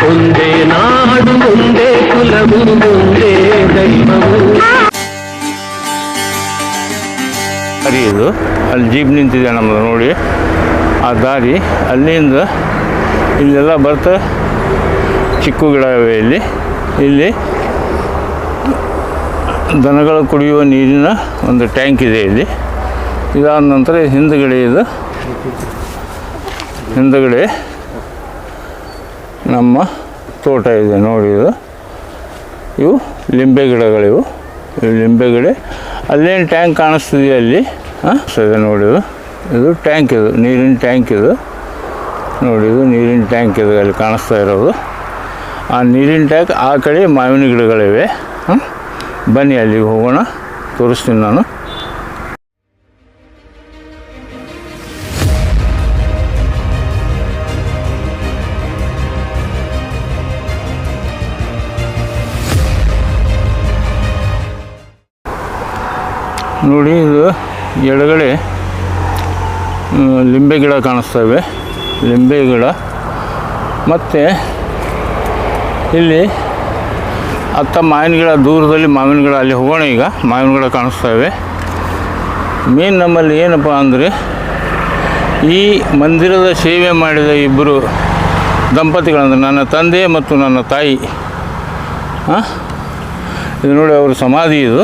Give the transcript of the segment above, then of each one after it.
ಒಂದೇ ನಾಡು ಒಂದೇ ಕುಲವು ಒಂದೇ ದೈವವು. ದಾರಿ ಇದು, ಅಲ್ಲಿ ಜೀಪ್ ನಿಂತಿದೆ ನಮ್ಮದು ನೋಡಿ. ಆ ದಾರಿ ಅಲ್ಲಿಂದ ಇಲ್ಲೆಲ್ಲ ಬರ್ತಾ ಚಿಕ್ಕ ಗಿಡ ಇವೆ. ಇಲ್ಲಿ ದನಗಳು ಕುಡಿಯುವ ನೀರಿನ ಒಂದು ಟ್ಯಾಂಕ್ ಇದೆ ಇಲ್ಲಿ. ಇದಾದ ನಂತರ ಹಿಂದುಗಡೆ ನಮ್ಮ ತೋಟ ಇದೆ ನೋಡಿ. ಇವು ಲಿಂಬೆ ಗಿಡಗಳಿವು. ಲಿಂಬೆ ಗಿಡ ಅಲ್ಲೇನು ಟ್ಯಾಂಕ್ ಕಾಣಿಸ್ತಿದೆ ಅಲ್ಲಿ. ಇದೆ ನೋಡಿ, ಇದು ಟ್ಯಾಂಕ್, ಇದು ನೀರಿನ ಟ್ಯಾಂಕ್. ಇದು ನೋಡಿ, ಇದು ನೀರಿನ ಟ್ಯಾಂಕ್ ಇದು ಅಲ್ಲಿ ಕಾಣಿಸ್ತಾ ಇರೋದು. ಆ ನೀರಿನ ಟ್ಯಾಂಕ್ ಆ ಕಡೆ ಮಾವಿನ ಗಿಡಗಳಿವೆ. ಬನ್ನಿ ಅಲ್ಲಿಗೆ ಹೋಗೋಣ, ತೋರಿಸ್ತೀನಿ ನಾನು. ನೋಡಿ, ಇದು ಎಡಗಡೆ ಲಿಂಬೆ ಗಿಡ ಕಾಣಿಸ್ತವೆ. ಲಿಂಬೆ ಗಿಡ ಮತ್ತು ಇಲ್ಲಿ ಅತ್ತ ಮಾವಿನ ಗಿಡ, ದೂರದಲ್ಲಿ ಮಾವಿನ ಗಿಡ. ಅಲ್ಲಿ ಹೋಗೋಣ ಈಗ. ಮಾವಿನ ಗಿಡ ಕಾಣಿಸ್ತವೆ. ಮೇನ್ ನಮ್ಮಲ್ಲಿ ಏನಪ್ಪ ಅಂದರೆ, ಈ ಮಂದಿರದ ಸೇವೆ ಮಾಡಿದ ಇಬ್ಬರು ದಂಪತಿಗಳಂದ್ರೆ ನನ್ನ ತಂದೆ ಮತ್ತು ನನ್ನ ತಾಯಿ. ಇದು ನೋಡಿ ಅವ್ರ ಸಮಾಧಿ. ಇದು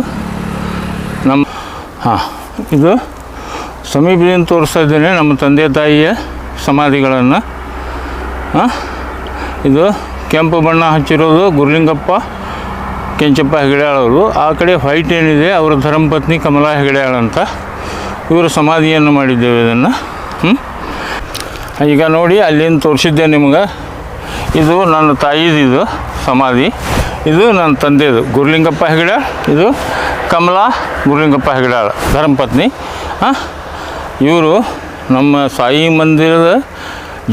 ಇದು ಸಮೀಪದಿಂದ ತೋರಿಸ್ತಾ ಇದ್ದೇನೆ ನಮ್ಮ ತಂದೆ ತಾಯಿಯ ಸಮಾಧಿಗಳನ್ನು. ಇದು ಕೆಂಪು ಬಣ್ಣ ಹಚ್ಚಿರೋದು ಗುರುಲಿಂಗಪ್ಪ ಕೆಂಚಪ್ಪ ಹೆಗಡ್ಯಾಳ್ ಅವರು. ಆ ಕಡೆ ವೈಟ್ ಏನಿದೆ ಅವರ ಧರ್ಮಪತ್ನಿ ಕಮಲಾ ಹೆಗಡ್ಯಾಳ್ ಅಂತ. ಇವರ ಸಮಾಧಿಯನ್ನು ಮಾಡಿದ್ದೇವೆ ಇದನ್ನು. ಈಗ ನೋಡಿ, ಅಲ್ಲಿಂದ ತೋರಿಸಿದ್ದೆ ನಿಮ್ಗೆ. ಇದು ನನ್ನ ತಾಯಿದು ಇದು ಸಮಾಧಿ. ಇದು ನನ್ನ ತಂದೆದು ಗುರುಲಿಂಗಪ್ಪ ಹೆಗಡ್ಯಾಳ್. ಇದು ಕಮಲಾ ಗುರುಲಿಂಗಪ್ಪ ಹೆಗಡ್ಯಾಳ್ ಧರ್ಮಪತ್ನಿ. ಇವರು ನಮ್ಮ ಸಾಯಿ ಮಂದಿರದ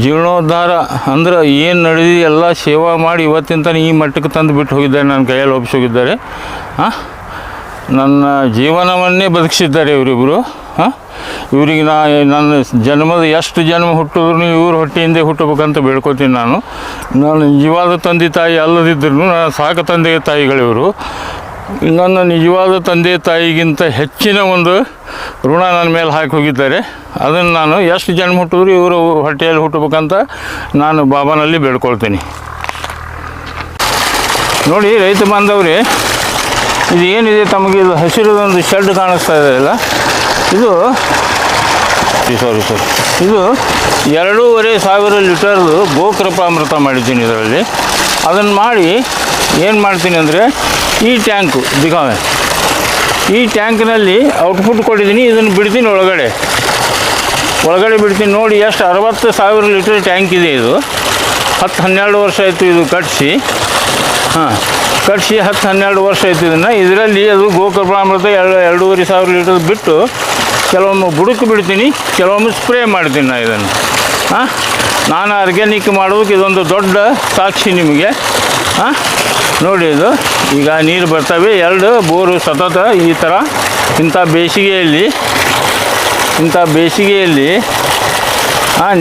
ಜೀರ್ಣೋದ್ಧಾರ ಅಂದ್ರೆ ಏನು ನಡೆದು ಎಲ್ಲ ಸೇವಾ ಮಾಡಿ ಇವತ್ತಿನ ತನಕ ಈ ಮಟ್ಟಕ್ಕೆ ತಂದು ಬಿಟ್ಟು ಹೋಗಿದ್ದಾರೆ, ನನ್ನ ಕೈಯಲ್ಲಿ ಒಪ್ಪಿಸಿ ಹೋಗಿದ್ದಾರೆ. ನನ್ನ ಜೀವನವನ್ನೇ ಬದುಕಿಸಿದ್ದಾರೆ ಇವರಿಬ್ಬರು. ಇವರಿಗೆ ನನ್ನ ಜನ್ಮದ ಎಷ್ಟು ಜನ್ಮ ಹುಟ್ಟಿದ್ರು ಇವ್ರ ಹೊಟ್ಟೆಯಿಂದೇ ಹುಟ್ಟಬೇಕಂತ ಬೇಡ್ಕೋತೀನಿ ನಾನು. ನಿಜವಾದ ತಂದೆ ತಾಯಿ ಅಲ್ಲದಿದ್ದರೂ ನನ್ನ ಸಾಕ ತಂದೆ ತಾಯಿಗಳಿವರು. ನನ್ನ ನಿಜವಾದ ತಂದೆ ತಾಯಿಗಿಂತ ಹೆಚ್ಚಿನ ಒಂದು ಋಣ ನನ್ನ ಮೇಲೆ ಹಾಕಿ ಹೋಗಿದ್ದಾರೆ. ಅದನ್ನು ನಾನು ಎಷ್ಟು ಜನ್ಮ ಹುಟ್ಟಿದ್ರು ಇವರು ಹೊಟ್ಟೆಯಲ್ಲಿ ಹುಟ್ಟಬೇಕಂತ ನಾನು ಬಾಬಾನಲ್ಲಿ ಬೇಡ್ಕೊಳ್ತೀನಿ. ನೋಡಿ ರೈತ ಬಾಂಧವರೇ, ಇದು ಏನಿದೆ ತಮಗೆ, ಇದು ಹಸಿರದೊಂದು ಶೆಡ್ ಕಾಣಿಸ್ತಾ ಇದೆಯಲ್ಲ, ಇದು ಇದು 2,500 ಲೀಟರ್ದು ಗೋಕೃಪಾಮೃತ ಮಾಡಿದ್ದೀನಿ ಇದರಲ್ಲಿ. ಅದನ್ನು ಮಾಡಿ ಏನು ಮಾಡ್ತೀನಿ ಅಂದರೆ, ಈ ಟ್ಯಾಂಕು ದಿಗಾವೆ, ಈ ಟ್ಯಾಂಕ್ನಲ್ಲಿ ಔಟ್ಪುಟ್ ಕೊಟ್ಟಿದ್ದೀನಿ. ಇದನ್ನು ಬಿಡ್ತೀನಿ ಒಳಗಡೆ ಬಿಡ್ತೀನಿ. ನೋಡಿ ಎಷ್ಟು 60,000 ಲೀಟರ್ ಟ್ಯಾಂಕ್ ಇದೆ ಇದು. 10-12 ವರ್ಷ ಆಯಿತು ಇದು ಕಟ್ಟಿಸಿ. ಕಟ್ಟಿಸಿ 10-12 ವರ್ಷ ಆಯಿತು ಇದನ್ನು. ಇದರಲ್ಲಿ ಅದು ಗೋಕೃಪಾಮೃತ 2,500 ಲೀಟರ್ ಬಿಟ್ಟು ಕೆಲವೊಮ್ಮೆ ಬುಡಕ್ಕೆ ಬಿಡ್ತೀನಿ, ಕೆಲವೊಮ್ಮೆ ಸ್ಪ್ರೇ ಮಾಡ್ತೀನಿ ನಾನು ಇದನ್ನು. ನಾನು ಆರ್ಗ್ಯಾನಿಕ್ ಮಾಡೋದಕ್ಕೆ ಇದೊಂದು ದೊಡ್ಡ ಸಾಕ್ಷಿ ನಿಮಗೆ. ನೋಡಿ, ಇದು ಈಗ ನೀರು ಬರ್ತವೆ. 2 ಬೋರು ಸತತ ಈ ಥರ ಇಂಥ ಬೇಸಿಗೆಯಲ್ಲಿ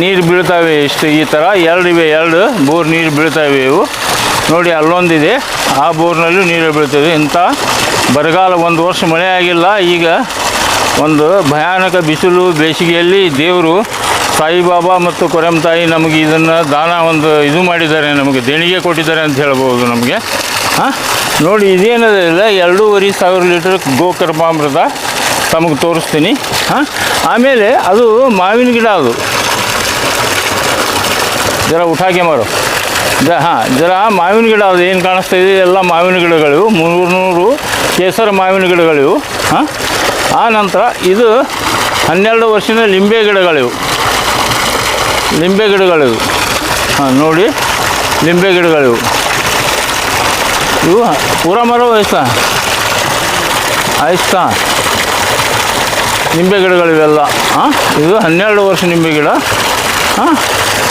ನೀರು ಬೀಳ್ತವೆ. ಇಷ್ಟು ಈ ಥರ 2 ಬೋರ್ ನೀರು ಬೀಳ್ತವೆ ಇವು. ನೋಡಿ ಅಲ್ಲೊಂದಿದೆ, ಆ ಬೋರ್ನಲ್ಲೂ ನೀರು ಬೀಳ್ತದೆ. ಇಂಥ ಬರಗಾಲ, ಒಂದು ವರ್ಷ ಮಳೆ ಆಗಿಲ್ಲ. ಈಗ ಒಂದು ಭಯಾನಕ ಬಿಸಿಲು ಬೇಸಿಗೆಯಲ್ಲಿ ದೇವರು ಸಾಯಿಬಾಬಾ ಮತ್ತು ಕೊರಂ ತಾಯಿ ನಮಗೆ ಇದನ್ನು ದಾನ ಒಂದು ಇದು ಮಾಡಿದ್ದಾರೆ, ನಮಗೆ ದೇಣಿಗೆ ಕೊಟ್ಟಿದ್ದಾರೆ ಅಂತ ಹೇಳ್ಬೋದು ನಮಗೆ. ನೋಡಿ ಇದೇನದಿಲ್ಲ, 2,500 ಲೀಟರ್ ಗೋಕೃಪಾಮೃತ ತಮಗೆ ತೋರಿಸ್ತೀನಿ. ಆಮೇಲೆ ಅದು ಮಾವಿನ ಗಿಡ, ಅದು ಜರ ಉಠಾಕೆ ಮಾರು ಜರ ಮಾವಿನ ಗಿಡ. ಅದು ಏನು ಕಾಣಿಸ್ತಾ ಇದೆ ಎಲ್ಲ ಮಾವಿನ ಗಿಡಗಳಿವು, 300 ಕೇಸರ ಮಾವಿನ ಗಿಡಗಳಿವು. ಆ ನಂತರ ಇದು 12 ವರ್ಷದ ಲಿಂಬೆ ಗಿಡಗಳಿವು. ನೋಡಿ ಲಿಂಬೆ ಗಿಡಗಳಿವು. ಇವು ಪೂರ ಮರ ಆಯ್ತಾ ನಿಂಬೆ ಗಿಡಗಳಿವೆಲ್ಲ. ಇದು 12 ವರ್ಷ ನಿಂಬೆ ಗಿಡ.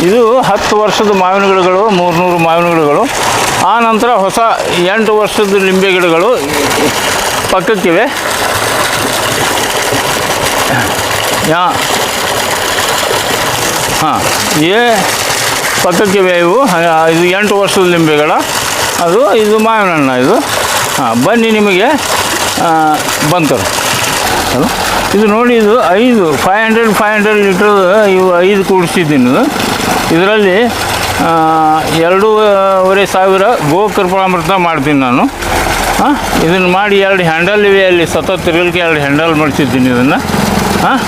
ಇದು 10 ವರ್ಷದ ಮಾವಿನ ಗಿಡಗಳು, 300 ಮಾವಿನ ಗಿಡಗಳು. ಆ ನಂತರ ಹೊಸ 8 ವರ್ಷದ ಲಿಂಬೆ ಗಿಡಗಳು ಪಕ್ಕಕ್ಕಿವೆ. ये ಪಕ್ಕಕ್ಕಿವೆ ಇವು ಇದು 8 ವರ್ಷದ ಲಿಂಬೆಗಳ ಅದು ಇದು ಮಾವಿನ ಹಣ್ಣು ಇದು. ಹಾಂ, ಬನ್ನಿ ನಿಮಗೆ ಬಂತರು ಅದು. ಇದು ನೋಡಿ, ಇದು 500 ಲೀಟ್ರ್ ಇವು 5 ಕೂಡಿಸಿದ್ದೀನಿ. ಇದರಲ್ಲಿ 2,500 ಗೋಕೃಪಾಮೃತ ಮಾಡ್ತೀನಿ ನಾನು. ಹಾಂ, ಇದನ್ನು ಮಾಡಿ 2 ಹ್ಯಾಂಡಲ್ ಇವೆ ಅಲ್ಲಿ ಸತತ ತಿರುಗಲಿಕ್ಕೆ 2 ಹ್ಯಾಂಡಲ್ ಮಾಡಿಸಿದ್ದೀನಿ ಇದನ್ನು. ಹಾಂ,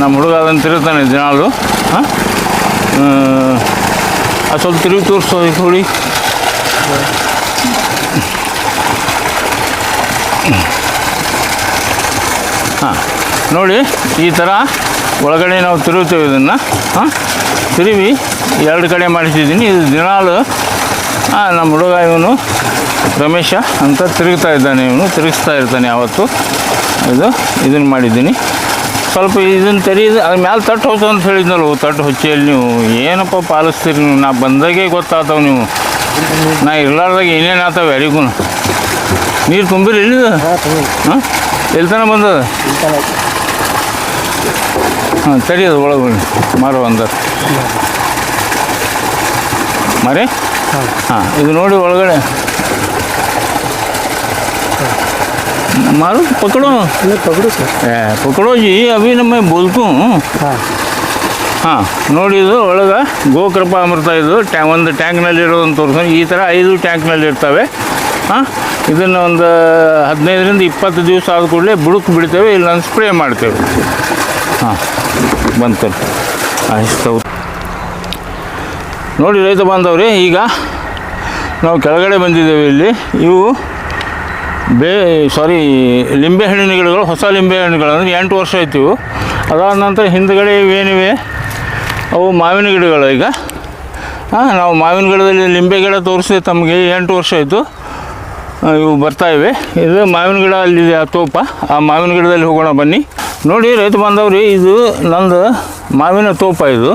ನಮ್ಮ ಹುಡುಗ ಅದನ್ನು ತಿರುಗ್ತಾನೆ ದಿನಾಲು. ಹಾಂ, ಅದು ಸ್ವಲ್ಪ ತಿರುಗಿ ತೋರಿಸೋ ನೋಡಿ. ಹಾಂ, ನೋಡಿ ಈ ಥರ ಒಳಗಡೆ ನಾವು ತಿರುಗ್ತೇವೆ ಇದನ್ನು. ಹಾಂ, ತಿರುವಿ 2 ಕಡೆ ಮಾಡಿಸಿದ್ದೀನಿ. ಇದು ದಿನಾಲು ನಮ್ಮ ಹುಡುಗ ಇವನು ರಮೇಶ ಅಂತ ತಿರುಗ್ತಾ ಇದ್ದಾನೆ, ತಿರುಗಿಸ್ತಾ ಇರ್ತಾನೆ ಯಾವತ್ತು. ಇದನ್ನು ಮಾಡಿದ್ದೀನಿ. ಸ್ವಲ್ಪ ಇದನ್ನು ತೆರೀದು ಅದ್ರ ಮ್ಯಾಲೆ ತಟ್ಟು ಹೊಸ ಅಂತ ಹೇಳಿದ್ನಲ್ಲ, ತಟ್ಟು ಹೊಚ್ಚೆಯಲ್ಲಿ ನೀವು ಏನಪ್ಪ ಪಾಲಿಸ್ತೀರಿ ನೀವು? ನಾ ಬಂದಾಗೆ ಗೊತ್ತಾಗ್ತಾವೆ ನೀವು, ನಾ ಇರ್ಲಾರ್ದಾಗ ಏನೇನು ಆಗ್ತಾವೆ ಯಾರಿಗೂ. ನೀರು ತುಂಬಿರಿ ಎಲ್ಲಿದೆ? ಹಾಂ, ಎಲ್ಲಿ ತನಕ ಬಂದದ? ಹಾಂ, ತೆರಿಯೋದು ಒಳಗೆ ಮಾರು ಅಂದರು ಮಾರಿ. ಹಾಂ, ಇದು ನೋಡಿ ಒಳಗಡೆ मारो पकड़ो पकड़ो सर पकड़ो जी अभी ना मैं बोलता हूँ ಹಾಂ ನೋಡಿ ಇದು ಒಳಗೆ ಗೋಕೃಪಾಮೃತ ಇದು ಒಂದು ಟ್ಯಾಂಕ್ನಲ್ಲಿರೋದನ್ನು ತೋರಿಸ್ಕೊಂಡು ಈ ಥರ 5 ಟ್ಯಾಂಕ್ನಲ್ಲಿ ಇರ್ತವೆ. ಹಾಂ ಇದನ್ನು ಒಂದು 15ರಿಂದ 20 ದಿವಸ ಆದ ಕೂಡಲೇ ಬುಡಕ್ಕೆ ಬಿಡ್ತೇವೆ, ಇಲ್ಲ ಸ್ಪ್ರೇ ಮಾಡ್ತೇವೆ. ಹಾಂ ಬಂತು ಅನಿಸ್ತವು ನೋಡಿ ರೈತ ಬಾಂಧವ್ರಿ. ಈಗ ನಾವು ಕೆಳಗಡೆ ಬಂದಿದ್ದೇವೆ. ಇಲ್ಲಿ ಇವು ಲಿಂಬೆ ಹಣ್ಣಿನ ಗಿಡಗಳು, ಹೊಸ ಲಿಂಬೆ ಹಣ್ಣುಗಳು ಅಂದರೆ 8 ವರ್ಷ ಆಯ್ತು ಇವು. ಅದಾದ ನಂತರ ಹಿಂದುಗಡೆ ಇವೇನಿವೆ ಅವು ಮಾವಿನ ಗಿಡಗಳು. ಈಗ ನಾವು ಮಾವಿನ ಗಿಡದಲ್ಲಿ ಲಿಂಬೆ ಗಿಡ ತೋರಿಸಿದೆ ತಮಗೆ 8 ವರ್ಷ ಆಯಿತು, ಇವು ಬರ್ತಾಯಿವೆ. ಇದು ಮಾವಿನ ಗಿಡ ಅಲ್ಲಿದೆ ಆ ತೋಪ, ಆ ಮಾವಿನ ಗಿಡದಲ್ಲಿ ಹೋಗೋಣ ಬನ್ನಿ. ನೋಡಿ ರೈತ ಬಾಂಧವ್ರಿ, ಇದು ನಂದು ಮಾವಿನ ತೋಪ. ಇದು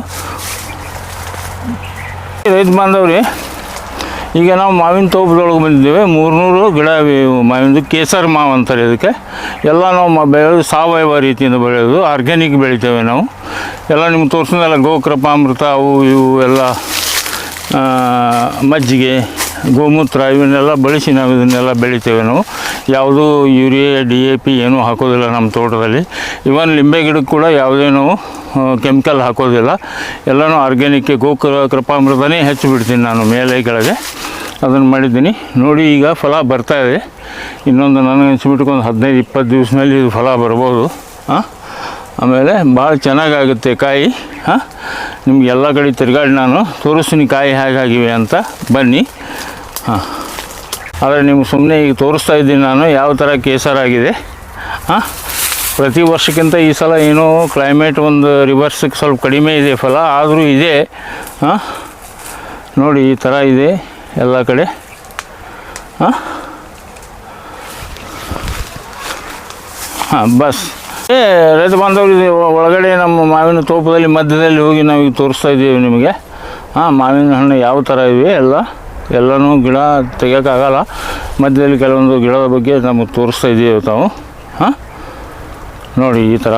ರೈತ ಬಾಂಧವ್ರಿ, ಈಗ ನಾವು ಮಾವಿನ ತೋಪದೊಳಗೆ ಬಂದಿದ್ದೇವೆ. 300 ಗಿಡ ಇವೆ ಮಾವಿನದು. ಕೇಸರ್ ಮಾವು ಅಂತಾರೆ ಇದಕ್ಕೆ. ಎಲ್ಲ ನಾವು ಬೆಳೆಯೋದು ಸಾವಯವ ರೀತಿಯಿಂದ ಬೆಳೆಯೋದು, ಆರ್ಗ್ಯಾನಿಕ್ ಬೆಳಿತೇವೆ ನಾವು. ಎಲ್ಲ ನಿಮ್ಗೆ ತೋರಿಸಿದ್ನಲ್ಲ, ಗೋಕೃಪಾಮೃತ ಅವು ಇವು ಎಲ್ಲ, ಮಜ್ಜಿಗೆ, ಗೋಮೂತ್ರ ಇವನ್ನೆಲ್ಲ ಬಳಸಿ ನಾವು ಇದನ್ನೆಲ್ಲ ಬೆಳಿತೇವೆ ನಾವು. ಯಾವುದೂ ಯೂರಿಯಾ DAP ಏನೂ ಹಾಕೋದಿಲ್ಲ ನಮ್ಮ ತೋಟದಲ್ಲಿ. ಇವನ್ ಲಿಂಬೆ ಗಿಡಕ್ಕೆ ಕೂಡ ಯಾವುದೇ ನಾವು ಕೆಮಿಕಲ್ ಹಾಕೋದಿಲ್ಲ. ಎಲ್ಲನೂ ಆರ್ಗ್ಯಾನಿಕ್ ಗೋಕೃಪಾಮೃತನೇ ಹೆಚ್ಚು ಬಿಡ್ತೀನಿ ನಾನು ಮೇಲೆ ಕೆಳಗೆ. ಅದನ್ನು ಮಾಡಿದ್ದೀನಿ ನೋಡಿ. ಈಗ ಫಲ ಬರ್ತಾಯಿದೆ. ಇನ್ನೊಂದು ನನಗೆ ಅನಿಸ್ಬಿಟ್ಕೊಂಡು 15-20 ದಿವಸದಲ್ಲಿ ಇದು ಫಲ ಬರ್ಬೋದು. ಆಮೇಲೆ ಭಾಳ ಚೆನ್ನಾಗಾಗುತ್ತೆ ಕಾಯಿ. ನಿಮ್ಗೆ ಎಲ್ಲ ಕಡೆ ತಿರುಗಾಡಿ ನಾನು ತೋರಿಸ್ತೀನಿ ಕಾಯಿ ಹೇಗಾಗಿವೆ ಅಂತ. ಬನ್ನಿ. ಆದರೆ ನಿಮ್ಗೆ ಸುಮ್ಮನೆ ಈಗ ತೋರಿಸ್ತಾ ಇದ್ದೀನಿ ನಾನು ಯಾವ ಥರ ಕೇಸರಾಗಿದೆ. ಪ್ರತಿ ವರ್ಷಕ್ಕಿಂತ ಈ ಸಲ ಏನೋ ಕ್ಲೈಮೇಟ್ ಒಂದು ರಿವರ್ಸಿಗೆ ಸ್ವಲ್ಪ ಕಡಿಮೆ ಇದೆ ಫಲ, ಆದರೂ ಇದೆ. ನೋಡಿ ಈ ಥರ ಇದೆ ಎಲ್ಲ ಕಡೆ. ಬಸ್ ರೈತ ಬಾಂಧವರು, ಇದು ಒಳಗಡೆ ನಮ್ಮ ಮಾವಿನ ತೋಪದಲ್ಲಿ ಮಧ್ಯದಲ್ಲಿ ಹೋಗಿ ನಾವು ಈಗ ತೋರಿಸ್ತಾ ಇದ್ದೀವಿ ನಿಮಗೆ. ಮಾವಿನ ಹಣ್ಣು ಯಾವ ಥರ ಇವೆ ಎಲ್ಲನೂ ಗಿಡ ತೆಗಿಯೋಕ್ಕಾಗಲ್ಲ. ಮಧ್ಯದಲ್ಲಿ ಕೆಲವೊಂದು ಗಿಡದ ಬಗ್ಗೆ ನಮಗೆ ತೋರಿಸ್ತಾ ಇದ್ದೀವಿ ತಾವು. ನೋಡಿ ಈ ಥರ.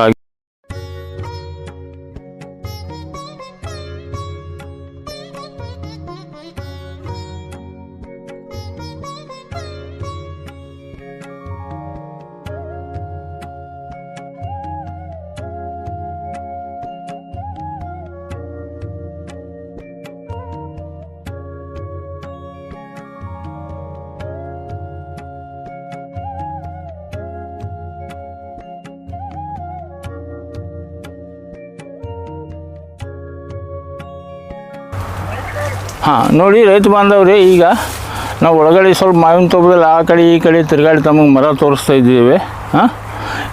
ನೋಡಿ ರೈತ ಬಾಂಧವ್ರೆ, ಈಗ ನಾವು ಒಳಗಡೆ ಸ್ವಲ್ಪ ಮಾವಿನ ತೋಪದಲ್ಲಿ ಆ ಕಡೆ ಈ ಕಡೆ ತಿರುಗಾಡಿ ತಮಗೆ ಮರ ತೋರಿಸ್ತಾ ಇದ್ದೀವಿ.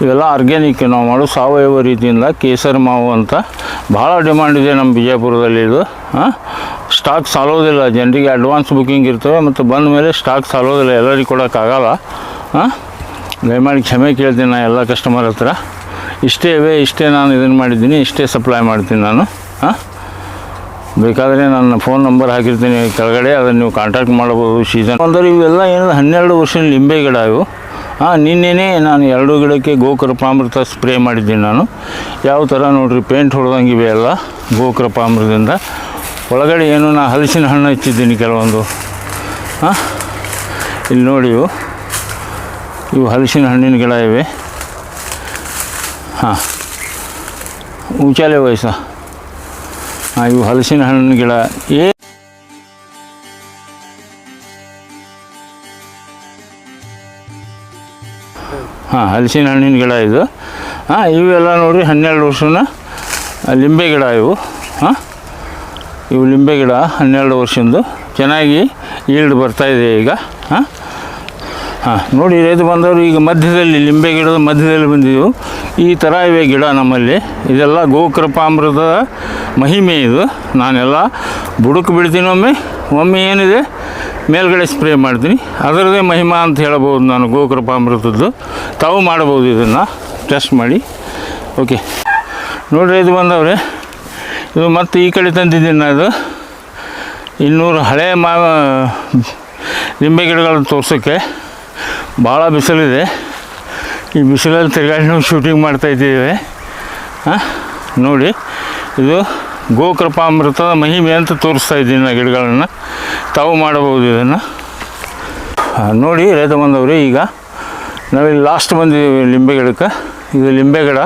ಇವೆಲ್ಲ ಆರ್ಗ್ಯಾನಿಕ್ ನಾವು ಮಾಡೋ ಸಾವಯವ ರೀತಿಯಿಂದ. ಕೇಸರ್ ಮಾವು ಅಂತ ಭಾಳ ಡಿಮಾಂಡ್ ಇದೆ ನಮ್ಮ ಬಿಜಾಪುರದಲ್ಲಿ. ಇದು ಸ್ಟಾಕ್ ಸಾಲೋದಿಲ್ಲ, ಜನರಿಗೆ ಅಡ್ವಾನ್ಸ್ ಬುಕ್ಕಿಂಗ್ ಇರ್ತವೆ, ಮತ್ತು ಬಂದ ಮೇಲೆ ಸ್ಟಾಕ್ ಸಾಲೋದಿಲ್ಲ, ಎಲ್ಲರಿಗೂ ಕೊಡೋಕ್ಕಾಗಲ್ಲ. ದಯಮಾಡಿ ಕ್ಷಮೆ ಕೇಳ್ತೀನಿ ನಾನು ಎಲ್ಲ ಕಸ್ಟಮರ್ ಹತ್ರ. ಇಷ್ಟೇ ನಾನು ಇದನ್ನು ಮಾಡಿದ್ದೀನಿ, ಇಷ್ಟೇ ಸಪ್ಲೈ ಮಾಡ್ತೀನಿ ನಾನು. ಬೇಕಾದರೆ ನನ್ನ ಫೋನ್ ನಂಬರ್ ಹಾಕಿರ್ತೀನಿ ಕೆಳಗಡೆ, ಅದನ್ನು ನೀವು ಕಾಂಟ್ಯಾಕ್ಟ್ ಮಾಡ್ಬೋದು. ಸೀಸನ್ ಅಂದರೆ ಇವೆಲ್ಲ ಏನಿದೆ 12 ವರ್ಷದ ಲಿಂಬೆ ಗಿಡ ಇವು. ನಿನ್ನೆನೇ ನಾನು 2 ಗಿಡಕ್ಕೆ ಗೋಕೃಪಾಮೃತ ಸ್ಪ್ರೇ ಮಾಡಿದ್ದೀನಿ ನಾನು. ಯಾವ ಥರ ನೋಡಿರಿ, ಪೇಂಟ್ ಹೊಡೆದಂಗಿವೆ ಎಲ್ಲ ಗೋಕೃಪಾಮೃತದಿಂದ. ಒಳಗಡೆ ಏನು ನಾ ಹಲಸಿನ ಹಣ್ಣು ಹಚ್ಚಿದ್ದೀನಿ ಕೆಲವೊಂದು. ಹಾಂ, ಇಲ್ಲಿ ನೋಡಿ ಇವು ಹಲಸಿನ ಹಣ್ಣಿನ ಗಿಡ ಇವೆ. ಹಾಂ, ಊಂಚಾಲೆ ವಯಸ್ಸ. ಹಾಂ, ಇವು ಹಲಸಿನ ಹಣ್ಣಿನ ಗಿಡ. ಹಾಂ, ಹಲಸಿನ ಹಣ್ಣಿನ ಗಿಡ ಇದು. ಹಾಂ, ಇವೆಲ್ಲ ನೋಡಿರಿ 12 ವರ್ಷನ ಲಿಂಬೆ ಗಿಡ ಇವು. ಹಾಂ, ಇವು ಲಿಂಬೆ ಗಿಡ 12 ವರ್ಷದ್ದು ಚೆನ್ನಾಗಿ ಈಲ್ಡ್ ಬರ್ತಾಯಿದೆ ಈಗ. ಹಾಂ ಹಾಂ, ನೋಡಿ ರೈತ ಬಂದವರು ಈಗ ಮಧ್ಯದಲ್ಲಿ ಲಿಂಬೆ ಗಿಡದ ಮಧ್ಯದಲ್ಲಿ ಬಂದಿದ್ದೆವು. ಈ ಥರ ಇವೆ ಗಿಡ ನಮ್ಮಲ್ಲಿ. ಇದೆಲ್ಲ ಗೋಕೃಪಾಮೃತದ ಮಹಿಮೆ ಇದು. ನಾನೆಲ್ಲ ಬುಡಕ್ಕೆ ಬಿಡ್ತೀನಿ, ಒಮ್ಮೆ ಏನಿದೆ ಮೇಲ್ಗಡೆ ಸ್ಪ್ರೇ ಮಾಡ್ತೀನಿ. ಅದರದ್ದೇ ಮಹಿಮಾ ಅಂತ ಹೇಳ್ಬೋದು ನಾನು ಗೋಕೃಪಾಮೃತದ್ದು. ತಾವು ಮಾಡ್ಬೋದು ಇದನ್ನು ಟೆಸ್ಟ್ ಮಾಡಿ. ಓಕೆ, ನೋಡಿರಿ ಇದು ಬಂದವ್ರೆ, ಇದು ಮತ್ತು ಈ ಕಡೆ ತಂದಿದ್ದೀನಿ ನಾನು. ಇದು 200 ಹಳೆ ಲಿಂಬೆ ಗಿಡಗಳನ್ನು ತೋರ್ಸೋಕ್ಕೆ. ಭಾಳ ಬಿಸಿಲಿದೆ. ಈ ಬಿಸಿಲಲ್ಲಿ ತಿರುಗಾಡಿ ನಾವು ಶೂಟಿಂಗ್ ಮಾಡ್ತಾಯಿದ್ದೀವಿ. ಹಾಂ, ನೋಡಿ ಇದು ಗೋಕೃಪಾಮೃತದ ಮಹಿಮೆ ಅಂತ ತೋರಿಸ್ತಾ ಇದ್ದೀನಿ ಆ ಗಿಡಗಳನ್ನು. ತಾವು ಮಾಡಬಹುದು ಇದನ್ನು. ನೋಡಿ ರೈತ ಬಂದವರು, ಈಗ ನಾವಿಲ್ಲಿ ಲಾಸ್ಟ್ ಬಂದಿದ್ದೀವಿ ಲಿಂಬೆ ಗಿಡಕ್ಕೆ. ಇದು ಲಿಂಬೆ ಗಿಡ.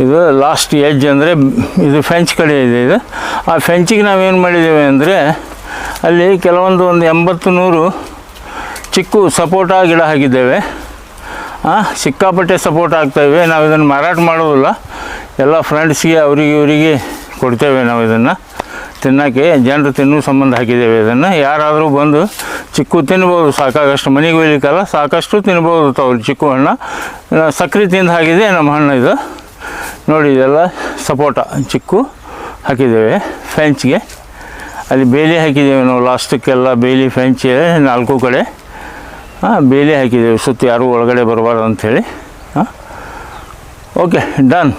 ಇದು ಲಾಸ್ಟ್ ಎಡ್ಜ್ ಅಂದರೆ ಇದು ಫೆಂಚ್ ಕಡೆ ಇದೆ. ಇದು ಆ ಫೆಂಚಿಗೆ ನಾವೇನು ಮಾಡಿದ್ದೇವೆ ಅಂದರೆ ಅಲ್ಲಿ ಕೆಲವೊಂದು 80-100 ಚಿಕ್ಕು ಸಪೋಟ ಗಿಡ ಹಾಕಿದ್ದೇವೆ. ಸಿಕ್ಕಾಪಟ್ಟೆ ಸಪೋರ್ಟ್ ಆಗ್ತಾಯಿವೆ. ನಾವು ಇದನ್ನು ಮಾರಾಟ ಮಾಡೋದಿಲ್ಲ, ಎಲ್ಲ ಫ್ರೆಂಡ್ಸ್ಗೆ ಇವರಿಗೆ ಕೊಡ್ತೇವೆ. ನಾವು ಇದನ್ನು ತಿನ್ನೋಕ್ಕೆ, ಜನರು ತಿನ್ನೋ ಸಂಬಂಧ ಹಾಕಿದ್ದೇವೆ. ಇದನ್ನು ಯಾರಾದರೂ ಬಂದು ಚಿಕ್ಕು ತಿನ್ಬೋದು, ಸಾಕಾಗಷ್ಟು. ಮನೆಗೆ ಒಯ್ಲಿಕ್ಕಲ್ಲ, ಸಾಕಷ್ಟು ತಿನ್ಬೋದು ತಾವು ಚಿಕ್ಕು ಹಣ್ಣು. ಸಕ್ಕರೆ ತಿಂದು ಹಾಕಿದೆ ನಮ್ಮ ಹಣ್ಣು ಇದು. ನೋಡಿ, ಇದೆಲ್ಲ ಸಪೋಟ ಚಿಕ್ಕು ಹಾಕಿದ್ದೇವೆ ಫೆಂಚ್ಗೆ. ಅಲ್ಲಿ ಬೇಲಿ ಹಾಕಿದ್ದೇವೆ ನಾವು ಲಾಸ್ಟಕ್ಕೆಲ್ಲ. ಬೇಲಿ ಫೆಂಚ್ 4 ಕಡೆ ಬೇಲಿ ಹಾಕಿದ್ದೇವೆ, ಸುತ್ತ ಯಾರೂ ಒಳಗಡೆ ಬರಬಾರ್ದು ಅಂಥೇಳಿ. ಹಾಂ, ಓಕೆ, ಡನ್.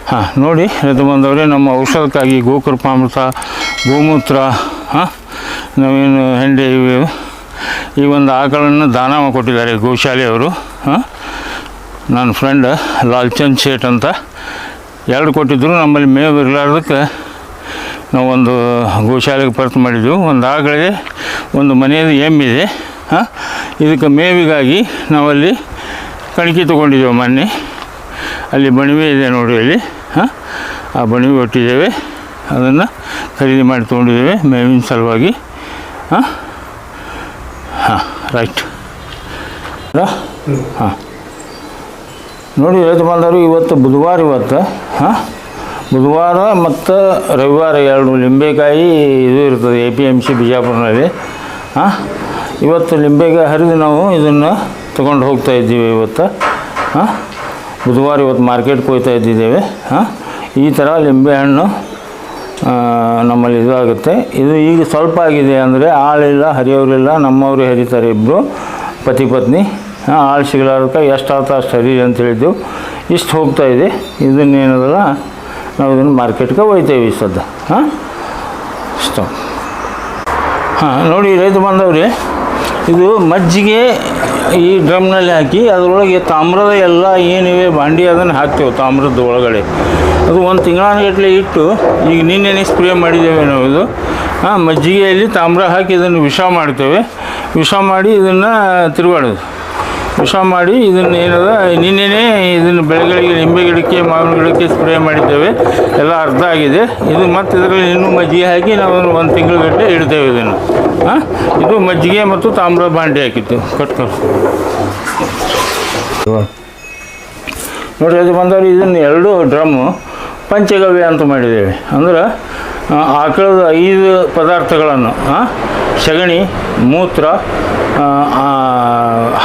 ಹಾಂ, ನೋಡಿ ರೈತ ಬಂದವರೇ, ನಮ್ಮ ಔಷಧಕ್ಕಾಗಿ ಗೋಕೃಪಾಮೃತ, ಗೋಮೂತ್ರ, ನಾವೇನು ಹೆಂಡೆ ಇವೆ, ಈ ಒಂದು ಆಕಳನ್ನು ದಾನ ಕೊಟ್ಟಿದ್ದಾರೆ ಗೋಶಾಲೆಯವರು. ನನ್ನ ಫ್ರೆಂಡ್ ಲಾಲ್ಚಂದ್ ಶೇಟ್ ಅಂತ 2 ಕೊಟ್ಟಿದ್ದರು. ನಮ್ಮಲ್ಲಿ ಮೇವು ಇರಲಾರ್ದಕ್ಕೆ ನಾವೊಂದು ಗೋಶಾಲೆಗೆ ಪರ್ಚ್ ಮಾಡಿದ್ದೆವು. ಒಂದು ಆಕಳಿಗೆ ಒಂದು ಮನೆಯದು ಎಮ್ಮಿದೆ. ಇದಕ್ಕೆ ಮೇವಿಗಾಗಿ ನಾವಲ್ಲಿ ಕಣಿಕೆ ತೊಗೊಂಡಿದ್ದೇವೆ ಮೊನ್ನೆ. ಅಲ್ಲಿ ಬಣಿವೆ ಇದೆ ನೋಡಿ, ಅಲ್ಲಿ ಆ ಬಣಿವೆ ಒಟ್ಟಿದ್ದೇವೆ. ಅದನ್ನು ಖರೀದಿ ಮಾಡಿ ತೊಗೊಂಡಿದ್ದೇವೆ ಮೇವಿನ ಸಲುವಾಗಿ. ಹಾಂ, ರೈಟ್. ಹಾಂ, ನೋಡಿ ರೈತ ಬಾಂಧವರು, ಇವತ್ತು ಬುಧವಾರ. ಬುಧವಾರ ಮತ್ತು ರವಿವಾರ 2 ಲಿಂಬೆಕಾಯಿ ಇದು ಇರ್ತದೆ APMC ಬಿಜಾಪುರನಲ್ಲಿ. ಇವತ್ತು ಲಿಂಬೆಕಾಯಿ ಹರಿದು ನಾವು ಇದನ್ನು ತೊಗೊಂಡು ಹೋಗ್ತಾ ಇದ್ದೀವಿ ಇವತ್ತು. ಬುಧವಾರ ಇವತ್ತು ಮಾರ್ಕೆಟ್ಗೆ ಹೋಗ್ತಾ ಇದ್ದಿದ್ದೇವೆ. ಈ ಥರ ಲಿಂಬೆಹಣ್ಣು ನಮ್ಮಲ್ಲಿ ಇದಾಗುತ್ತೆ. ಇದು ಈಗ ಸ್ವಲ್ಪ ಆಗಿದೆ ಅಂದರೆ ಆಳಿಲ್ಲ, ಹರಿಯೋರಿಲ್ಲ, ನಮ್ಮವರು ಹರಿತಾರೆ ಇಬ್ಬರು ಪತಿ ಪತ್ನಿ. ಆಳು ಸಿಗಲಾರ್ದಕ್ಕೆ ಎಷ್ಟು ಆಗ್ತಾ ಅಷ್ಟು ಹರಿ ಅಂತ ಹೇಳಿದ್ದೆವು. ಇಷ್ಟು ಹೋಗ್ತಾಯಿದೆ. ಇದನ್ನೇನದಲ್ಲ ನಾವು ಇದನ್ನು ಮಾರ್ಕೆಟ್ಗೆ ಒಯ್ತೇವೆ ಈ ಸದ್ದ. ಸ್ಟಾಪ್. ನೋಡಿ ರೈತ ಬಾಂಧವ್ರಿ, ಇದು ಮಜ್ಜಿಗೆ ಈ ಡ್ರಮ್ನಲ್ಲಿ ಹಾಕಿ ಅದರೊಳಗೆ ತಾಮ್ರದ ಎಲ್ಲ ಏನಿವೆ ಬಾಂಡಿ ಅದನ್ನು ಹಾಕ್ತೇವೆ ತಾಮ್ರದ ಒಳಗಡೆ. ಅದು 1 ತಿಂಗಳಾನುಗಟ್ಟಲೆ ಇಟ್ಟು ಈಗ ನಿನ್ನೆ ಸ್ಪ್ರೇ ಮಾಡಿದ್ದೇವೆ ನಾವು. ಇದು ಮಜ್ಜಿಗೆಯಲ್ಲಿ ತಾಮ್ರ ಹಾಕಿ ಇದನ್ನು ವಿಷ ಮಾಡ್ತೇವೆ. ವಿಷ ಮಾಡಿ ಇದನ್ನು ತಿರುಗಾಡೋದು. ವಿಷ ಮಾಡಿ ಇದನ್ನು ಏನದ ನಿನ್ನೆನೇ ಇದನ್ನು ಬೆಳೆಗಳಿಗೆ, ಲಿಂಬೆ ಗಿಡಕ್ಕೆ, ಮಾವಿನ ಗಿಡಕ್ಕೆ ಸ್ಪ್ರೇ ಮಾಡಿದ್ದೇವೆ. ಎಲ್ಲ ಅರ್ಧ ಆಗಿದೆ. ಇದು ಮತ್ತು ಇದರಲ್ಲಿ ಇನ್ನೂ ಮಜ್ಜಿಗೆ ಹಾಕಿ ನಾವು 1 ತಿಂಗಳಗಟ್ಟಲೆ ಇಡ್ತೇವೆ ಇದನ್ನು. ಇದು ಮಜ್ಜಿಗೆ ಮತ್ತು ತಾಮ್ರ ಬಾಂಡೆ ಹಾಕಿತ್ತು ಕಟ್ಕೊಂಡು. ನೋಡಿ ಅದು ಬಂದವರು, ಇದನ್ನು 2 ಡ್ರಮ್ಮು ಪಂಚಗವ್ಯ ಅಂತ ಮಾಡಿದ್ದೇವೆ. ಅಂದ್ರೆ ಆಕಳದ 5 ಪದಾರ್ಥಗಳನ್ನು, ಸಗಣಿ, ಮೂತ್ರ,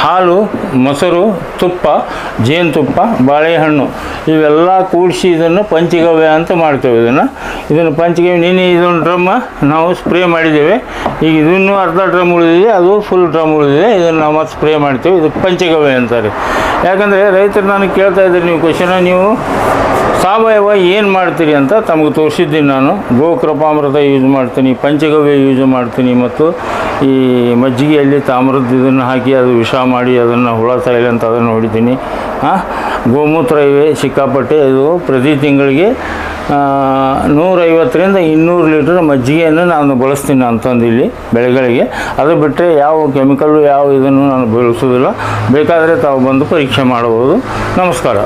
ಹಾಲು, ಮೊಸರು, ತುಪ್ಪ, ಜೇನುತುಪ್ಪ, ಬಾಳೆಹಣ್ಣು ಇವೆಲ್ಲ ಕೂಡಿಸಿ ಇದನ್ನು ಪಂಚಗವ್ಯ ಅಂತ ಮಾಡ್ತೇವೆ. ಇದನ್ನು ಪಂಚಗವ್ಯ ನಿನ್ನೆ ಇದೊಂದು ಡ್ರಮ್ಮ ನಾವು ಸ್ಪ್ರೇ ಮಾಡಿದ್ದೇವೆ. ಈಗ ಇದನ್ನು ಅರ್ಧ ಡ್ರಮ್ ಉಳಿದಿದೆ, ಅದು ಫುಲ್ ಡ್ರಮ್ ಉಳಿದಿದೆ. ಇದನ್ನು ನಾವು ಮತ್ತೆ ಸ್ಪ್ರೇ ಮಾಡ್ತೇವೆ. ಇದು ಪಂಚಗವ್ಯ ಅಂತಾರೆ. ಯಾಕಂದರೆ ರೈತರು ನನಗೆ ಕೇಳ್ತಾ ಇದ್ದಾರೆ ನೀವು ಕ್ವಶನ, ನೀವು ಸಾವಯವ ಏನು ಮಾಡ್ತೀರಿ ಅಂತ ತಮಗೆ ತೋರಿಸಿದ್ದೀನಿ ನಾನು. ಗೋಕೃಪಾಮೃತ ಯೂಸ್ ಮಾಡ್ತೀನಿ, ಪಂಚಗವ್ಯ ಯೂಸ್ ಮಾಡ್ತೀನಿ, ಮತ್ತು ಈ ಮಜ್ಜಿಗೆಯಲ್ಲಿ ತಾಮ್ರದ್ದು ಇದನ್ನು ಹಾಕಿ ಅದು ವಿಷ ಮಾಡಿ ಅದನ್ನು ಹುಳ ಸಾಯಿಲೆ ಅಂತ ಅದನ್ನು ಹೊಡಿತೀನಿ. ಗೋಮೂತ್ರ ಇವೆ ಸಿಕ್ಕಾಪಟ್ಟೆ. ಇದು ಪ್ರತಿ ತಿಂಗಳಿಗೆ 150ರಿಂದ 200 ಲೀಟರ್ ಮಜ್ಜಿಗೆಯನ್ನು ನಾನು ಬಳಸ್ತೀನಿ ಅಂತಂದು ಇಲ್ಲಿ ಬೆಳೆಗಳಿಗೆ. ಅದು ಬಿಟ್ಟರೆ ಯಾವ ಕೆಮಿಕಲ್ಲು ಯಾವ ಇದನ್ನು ನಾನು ಬಳಸೋದಿಲ್ಲ. ಬೇಕಾದರೆ ತಾವು ಬಂದು ಪರೀಕ್ಷೆ ಮಾಡಬಹುದು. ನಮಸ್ಕಾರ.